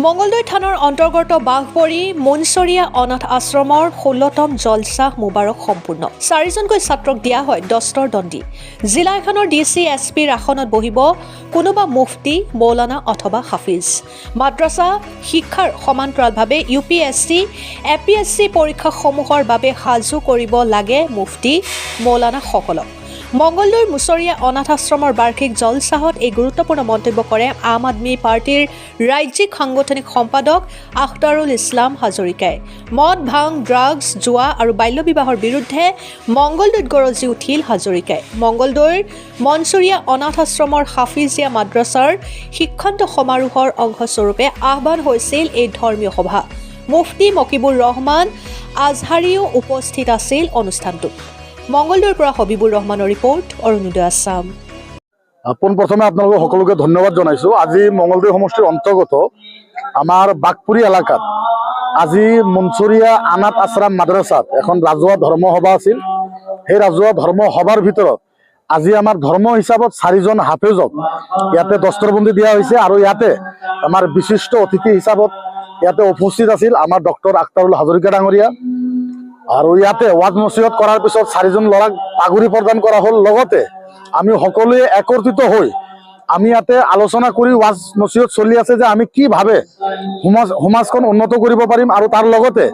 মঙ্গলদৈ থানাৰ অন্তৰ্গত বাঘবৰী মুনচৰীয়া অনাথ আশ্ৰমৰ 16তম জলচাহ মুবাৰক সম্পূৰ্ণ 4জনকৈ ছাত্ৰক দিয়া হয় 10ৰ দণ্ডি। জিলা এখনৰ ডিচি এছপিৰ আসনত বহিব কোনোবা মুফতি মৌলানা অথবা হাফিজ। মাদ্ৰাছা শিক্ষাৰ সমান্তৰালভাৱে UPSC APSC পৰীক্ষাসমূহৰ বাবে সাজু কৰিব লাগে মুফতি মৌলানাসকলক। মঙ্গলদৈৰ মুছৰীয়া অনাথ আশ্ৰমৰ বাৰ্ষিক জলচাহত এই গুৰুত্বপূৰ্ণ মন্তব্য কৰে আম আদমি পাৰ্টিৰ ৰাজ্যিক সাংগঠনিক সম্পাদক আখতাৰুল ইছলাম হাজৰিকাই। মদ ভাং ড্ৰাগছ জুৱা আৰু বাল্য বিবাহৰ বিৰুদ্ধে মঙ্গলদৈত গৰজি উঠিল হাজৰিকাই। মঙ্গলদৈৰ মনচুৰীয়া অনাথ আশ্ৰমৰ হাফিজিয়া মাদ্ৰাছাৰ শিক্ষান্ত সমাৰোহৰ অংশস্বৰূপে আহ্বান হৈছিল এই ধৰ্মীয় সভা। মুফতি মকিবুৰ ৰহমান আজহাৰীও উপস্থিত আছিল অনুষ্ঠানটোত। মঙ্গলদৈৰ পৰা হবিবুৰ ৰহমানৰ ৰিপৰ্ট, অৰুণোদয় আছাম। পোনপ্ৰথমে আপোনালোকক সকলোকে ধন্যবাদ জনাইছোঁ। আজি মঙ্গলদৈ সমষ্টিৰ অন্তৰ্গত আমাৰ বাঘপুৰী এলেকাত আজি মুনচুৰীয়া অনাথ আশ্ৰম মাদ্ৰাছাত এখন ৰাজহুৱা ধৰ্মসভা আছিল। সেই ৰাজহুৱা ধৰ্মসভাৰ ভিতৰত আজি আমাৰ ধৰ্ম হিচাপত 4জন হাফেজক ইয়াতে দস্তৰবন্দী দিয়া হৈছে আৰু ইয়াতে আমাৰ বিশিষ্ট অতিথি হিচাপত ইয়াতে উপস্থিত আছিল আমাৰ ডক্টৰ আখতাৰুল হাজৰিকা ডাঙৰীয়া। আৰু ইয়াতে ৱাজ নচিহত কৰাৰ পিছত 4জন ল'ৰাক পাগুৰি প্ৰদান কৰা হ'ল। লগতে আমি সকলোৱে একত্ৰিত হৈ আমি ইয়াতে আলোচনা কৰি ৱাজ নচিহত চলি আছে যে আমি কিভাৱে সমাজখন উন্নত কৰিব পাৰিম আৰু তাৰ লগতে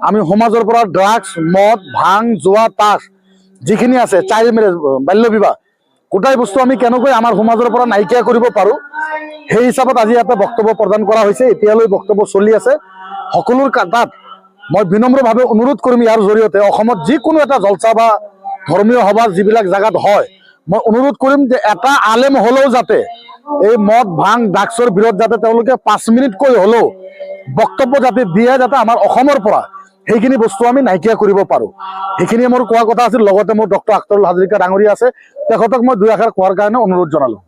আমি সমাজৰ পৰা ড্ৰাগছ মদ ভাং জুৱা তাছ যিখিনি আছে চাইল্ড মেৰেজ বাল্য বিবাহ গোটাই বস্তু আমি কেনেকৈ আমাৰ সমাজৰ পৰা নাইকিয়া কৰিব পাৰোঁ সেই হিচাপত আজি ইয়াতে বক্তব্য প্ৰদান কৰা হৈছে। এতিয়ালৈ বক্তব্য চলি আছে। সকলোৰ তাত মই বিনম্ৰভাৱে অনুৰোধ কৰিম ইয়াৰ জৰিয়তে অসমত যিকোনো এটা জলচা বা ধৰ্মীয় সভা যিবিলাক জাগাত হয় মই অনুৰোধ কৰিম যে এটা আলেম হ'লেও যাতে এই মদ ভাং ড্ৰাগছৰ বিৰোধ যাতে তেওঁলোকে 5 মিনিটকৈ হ'লেও বক্তব্য যাতে দিয়ে যাতে আমাৰ অসমৰ পৰা সেইখিনি বস্তু আমি নাইকিয়া কৰিব পাৰোঁ। সেইখিনিয়ে মোৰ কোৱা কথা আছিল। লগতে মোৰ ডক্টৰ আখতাৰুল হাজৰিকা ডাঙৰীয়া আছে, তেখেতক মই 2 আষাৰ কোৱাৰ কাৰণে অনুৰোধ জনালোঁ।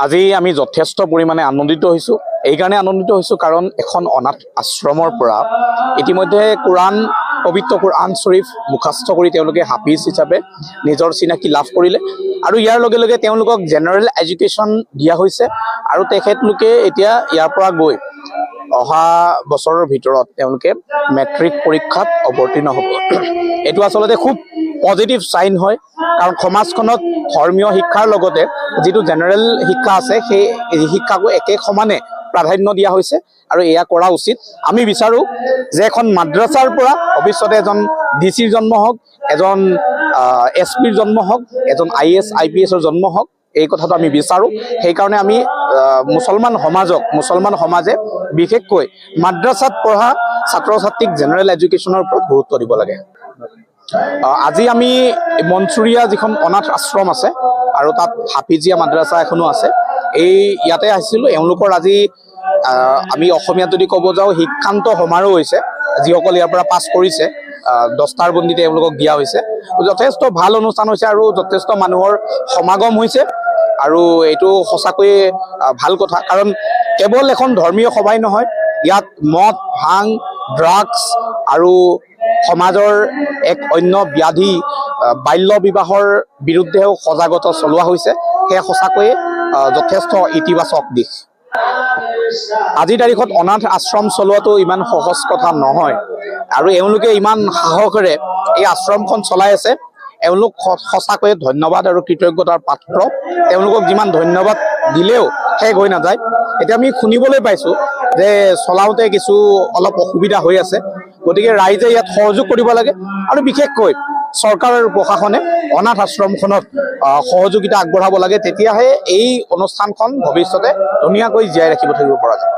আজি আমি যথেষ্ট পৰিমাণে আনন্দিত হৈছোঁ। এইকাৰণে আনন্দিত হৈছোঁ কাৰণ এখন অনাথ আশ্ৰমৰ পৰা ইতিমধ্যে পবিত্ৰ কোৰআন শ্বৰীফ মুখাস্ত কৰি তেওঁলোকে হাফিজ হিচাপে নিজৰ চিনাকি লাভ কৰিলে আৰু ইয়াৰ লগে লগে তেওঁলোকক জেনেৰেল এডুকেশ্যন দিয়া হৈছে আৰু তেখেতলোকে এতিয়া ইয়াৰ পৰা গৈ অহা বছৰৰ ভিতৰত তেওঁলোকে মেট্ৰিক পৰীক্ষাত অৱতীৰ্ণ হ'ব। এইটো আচলতে খুব পজিটিভ চাইন হয় কাৰণ সমাজখনত ধৰ্মীয় শিক্ষাৰ লগতে যিটো জেনেৰেল শিক্ষা আছে সেই শিক্ষাকো একে সমানে প্ৰাধান্য দিয়া হৈছে আৰু এয়া কৰা উচিত। আমি বিচাৰোঁ যে এখন মাদ্ৰাছাৰ পৰা ভৱিষ্যতে এজন ডিচিৰ জন্ম হওক, এজন এছপিৰ জন্ম হওক, এজন IAS IPSৰ জন্ম হওক, এই কথাটো আমি বিচাৰোঁ। সেইকাৰণে আমি মুছলমান সমাজে বিশেষকৈ মাদ্ৰাছাত পঢ়া ছাত্ৰ ছাত্ৰীক জেনেৰেল এডুকেশ্যনৰ ওপৰত গুৰুত্ব দিব লাগে। আজি আমি মনচুৰীয়া যিখন অনাথ আশ্ৰম আছে আৰু তাত হাফিজিয়া মাদ্ৰাছা এখনো আছে, ইয়াতে আহিছিলোঁ। এওঁলোকৰ আজি আমি অসমীয়াত যদি ক'ব যাওঁ শিক্ষান্ত সমাৰোহ হৈছে। যিসকল ইয়াৰ পৰা পাছ কৰিছে 10টাৰ বন্দীতে এওঁলোকক দিয়া হৈছে। যথেষ্ট ভাল অনুষ্ঠান হৈছে আৰু যথেষ্ট মানুহৰ সমাগম হৈছে আৰু এইটো সঁচাকৈয়ে ভাল কথা কাৰণ কেৱল এখন ধৰ্মীয় সভাই নহয়, ইয়াত মদ ভাং ড্ৰাগছ আৰু সমাজৰ এক অন্য ব্যাধি বাল্য বিবাহৰ বিৰুদ্ধেও সজাগতা চলোৱা হৈছে। সেয়া সঁচাকৈয়ে যথেষ্ট ইতিবাচক দিশ। আজিৰ তাৰিখত অনাথ আশ্ৰম চলোৱাটো ইমান সহজ কথা নহয় আৰু এওঁলোকে ইমান সাহসেৰে এই আশ্ৰমখন চলাই আছে। এওঁলোক সঁচাকৈয়ে ধন্যবাদ আৰু কৃতজ্ঞতাৰ পাত্ৰ। তেওঁলোকক যিমান ধন্যবাদ দিলেও শেষ হৈ নাযায়। এতিয়া আমি শুনিবলৈ পাইছোঁ যে চলাওঁতে অলপ অসুবিধা হৈ আছে, গতিকে ৰাইজে ইয়াত সহযোগ কৰিব লাগে আৰু বিশেষকৈ চৰকাৰ আৰু প্ৰশাসনে অনাথ আশ্ৰমখনত সহযোগিতা আগবঢ়াব লাগে। তেতিয়াহে এই অনুষ্ঠানখন ভৱিষ্যতে ধুনীয়াকৈ জীয়াই ৰাখিব থাকিব পৰা যায়।